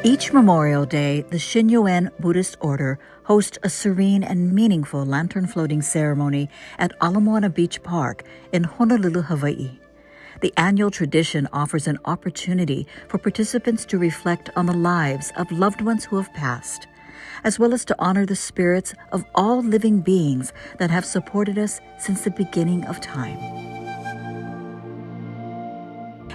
Each Memorial Day, the Shinnyo-en Buddhist order hosts a serene and meaningful lantern floating ceremony at Ala Moana Beach Park in Honolulu, Hawaii. The annual tradition offers an opportunity for participants to reflect on the lives of loved ones who have passed, as well as to honor the spirits of all living beings that have supported us since the beginning of time.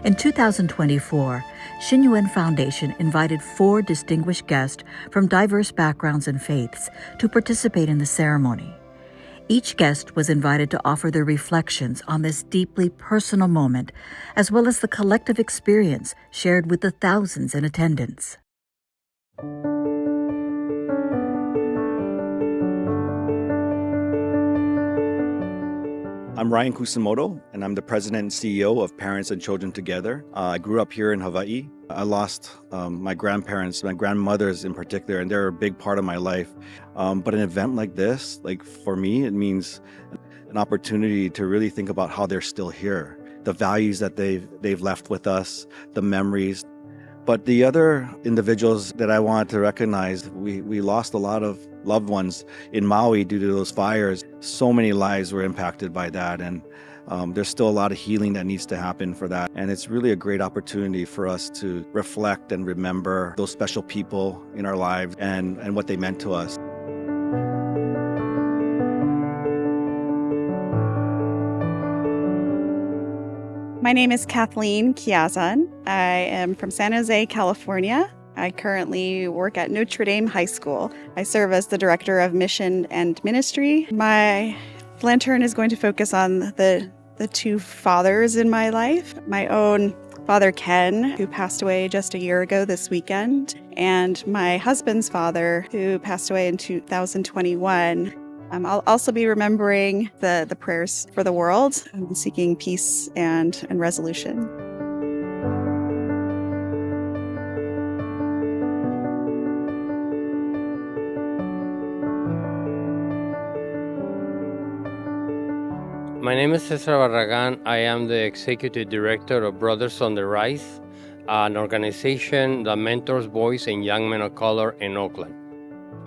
In 2024, Shinnyo-en Foundation invited 4 distinguished guests from diverse backgrounds and faiths to participate in the ceremony. Each guest was invited to offer their reflections on this deeply personal moment, as well as the collective experience shared with the thousands in attendance. I'm Ryan Kusamoto, and I'm the president and CEO of Parents and Children Together. I grew up here in Hawaii. I lost my grandparents, my grandmothers in particular, and they're a big part of my life. But an event like this, for me, it means an opportunity to really think about how they're still here, the values that they've left with us, the memories. But the other individuals that I wanted to recognize, we lost a lot of loved ones in Maui due to those fires. So many lives were impacted by that, and there's still a lot of healing that needs to happen for that. And it's really a great opportunity for us to reflect and remember those special people in our lives and what they meant to us. My name is Kathleen Kiazan. I am from San Jose, California. I currently work at Notre Dame High School. I serve as the Director of Mission and Ministry. My lantern is going to focus on the 2 fathers in my life. My own father, Ken, who passed away just a year ago this weekend, and my husband's father, who passed away in 2021. I'll also be remembering the prayers for the world, seeking peace and resolution. My name is Cesar Barragan. I am the Executive Director of Brothers on the Rise, an organization that mentors boys and young men of color in Oakland.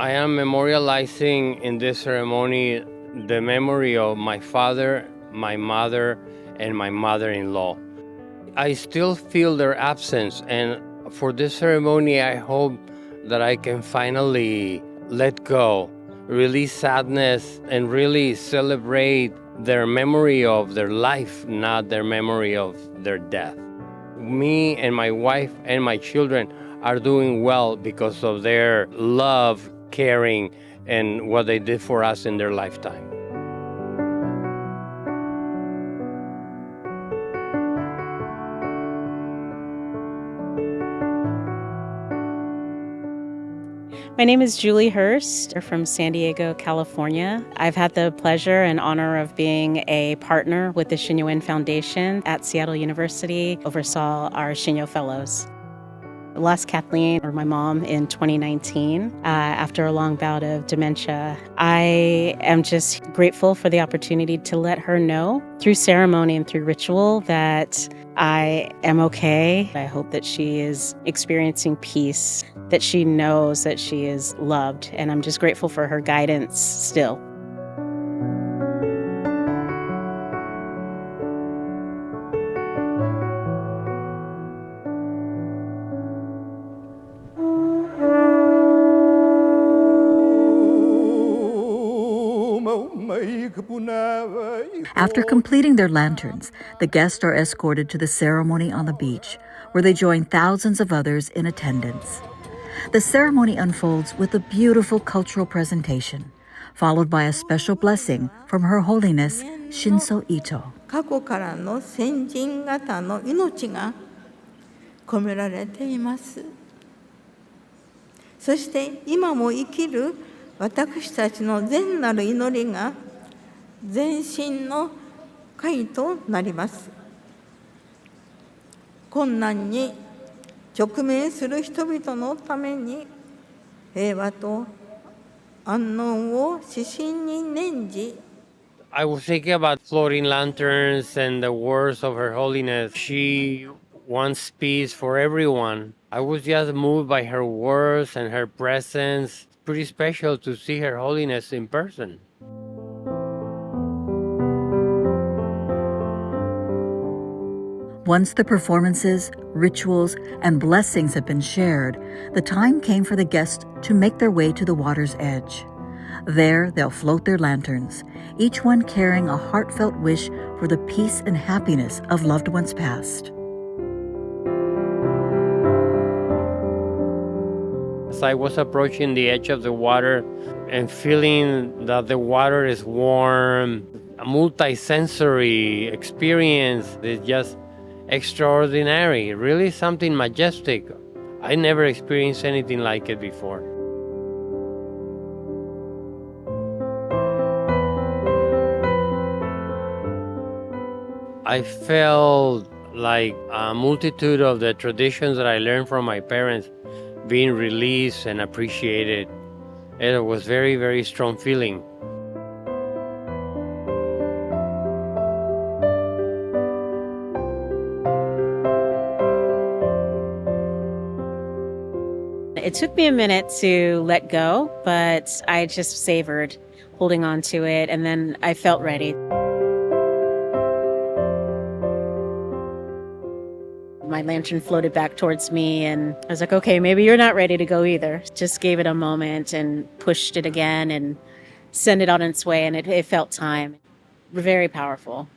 I am memorializing in this ceremony the memory of my father, my mother, and my mother-in-law. I still feel their absence, and for this ceremony, I hope that I can finally let go, release sadness, and really celebrate their memory of their life, not their memory of their death. Me and my wife and my children are doing well because of their love, caring, and what they did for us in their lifetime. My name is Julie Hurst from San Diego, California. I've had the pleasure and honor of being a partner with the Shinnyo-en Foundation at Seattle University, oversaw our Shinnyo Fellows. I lost Kathleen, or my mom, in 2019 after a long bout of dementia. I am just grateful for the opportunity to let her know through ceremony and through ritual that I am okay. I hope that she is experiencing peace, that she knows that she is loved, and I'm just grateful for her guidance still. After completing their lanterns, the guests are escorted to the ceremony on the beach, where they join thousands of others in attendance. The ceremony unfolds with a beautiful cultural presentation, followed by a special blessing from Her Holiness Shinzo Ito. 過去からの先人方の命が込められています。そして今も生きる私たちの善なる祈りが全身の会となります。困難に直面する人々のために平和と安穏を指針に念じ、I was thinking about floating lanterns and the words of Her Holiness. She wants peace for everyone. I was just moved by her words and her presence. It's pretty special to see Her Holiness in person. Once the performances, rituals, and blessings had been shared, the time came for the guests to make their way to the water's edge. There, they'll float their lanterns, each one carrying a heartfelt wish for the peace and happiness of loved ones past. As I was approaching the edge of the water and feeling that the water is warm, a multi-sensory experience is just extraordinary, really something majestic. I never experienced anything like it before. I felt like a multitude of the traditions that I learned from my parents being released and appreciated. It was very, very strong feeling. It took me a minute to let go, but I just savored holding on to it, and then I felt ready. My lantern floated back towards me, and I was like, okay, maybe you're not ready to go either. Just gave it a moment and pushed it again and sent it on its way, and it felt time. Very powerful.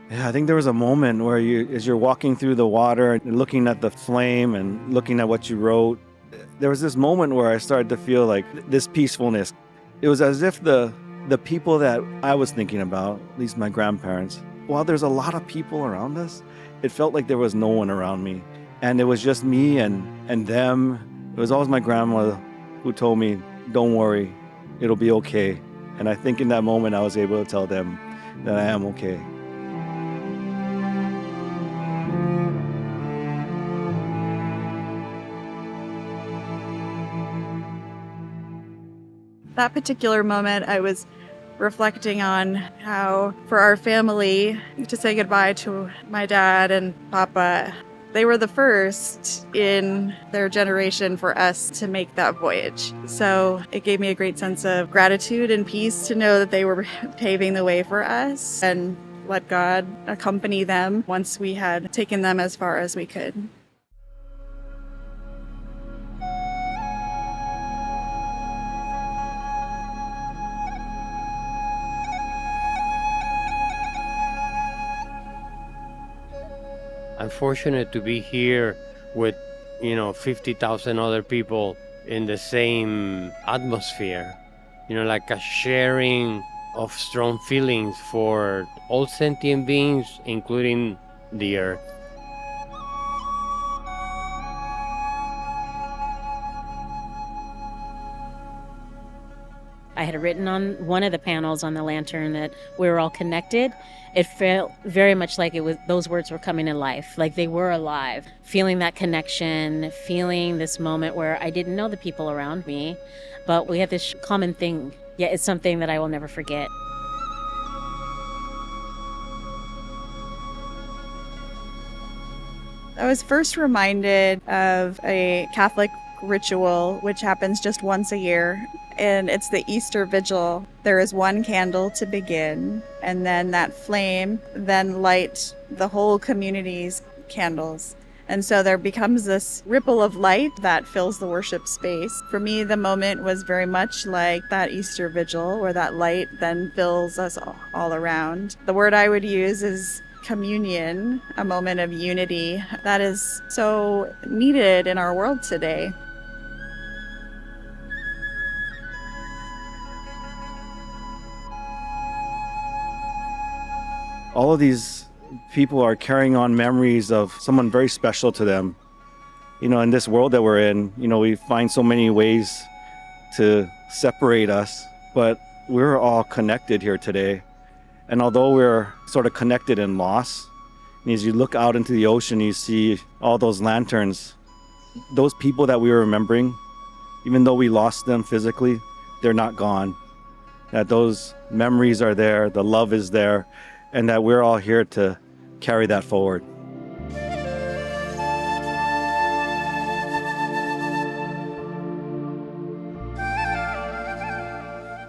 Yeah, I think there was a moment where as you're walking through the water and looking at the flame and looking at what you wrote, there was this moment where I started to feel like this peacefulness. It was as if the people that I was thinking about, at least my grandparents, while there's a lot of people around us, it felt like there was no one around me. And it was just me and them. It was always my grandmother who told me, don't worry, it'll be okay. And I think in that moment I was able to tell them that I am okay. That particular moment, I was reflecting on how for our family to say goodbye to my dad and Papa, they were the first in their generation for us to make that voyage. So it gave me a great sense of gratitude and peace to know that they were paving the way for us and let God accompany them once we had taken them as far as we could. I'm fortunate to be here with, 50,000 other people in the same atmosphere, like a sharing of strong feelings for all sentient beings, including the earth. I had written on one of the panels on the lantern that we were all connected. It felt very much like those words were coming to life, like they were alive. Feeling that connection, feeling this moment where I didn't know the people around me, but we had this common thing. Yeah, it's something that I will never forget. I was first reminded of a Catholic ritual which happens just once a year, and it's the Easter Vigil. There is one candle to begin, and then that flame then light the whole community's candles. And so there becomes this ripple of light that fills the worship space. For me, the moment was very much like that Easter Vigil, where that light then fills us all around. The word I would use is communion, a moment of unity that is so needed in our world today. All of these people are carrying on memories of someone very special to them. In this world that we're in, we find so many ways to separate us, but we're all connected here today. And although we're sort of connected in loss, and as you look out into the ocean, you see all those lanterns, those people that we were remembering, even though we lost them physically, they're not gone, that those memories are there, the love is there, and that we're all here to carry that forward.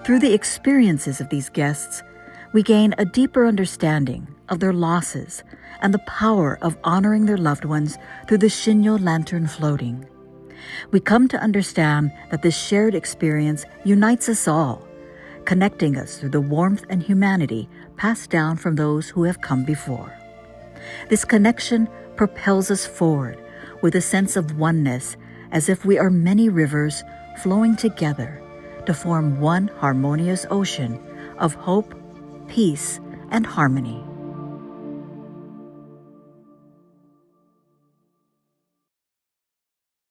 Through the experiences of these guests, we gain a deeper understanding of their losses and the power of honoring their loved ones through the Shinnyo lantern floating. We come to understand that this shared experience unites us all, connecting us through the warmth and humanity passed down from those who have come before. This connection propels us forward with a sense of oneness, as if we are many rivers flowing together to form one harmonious ocean of hope, peace, and harmony.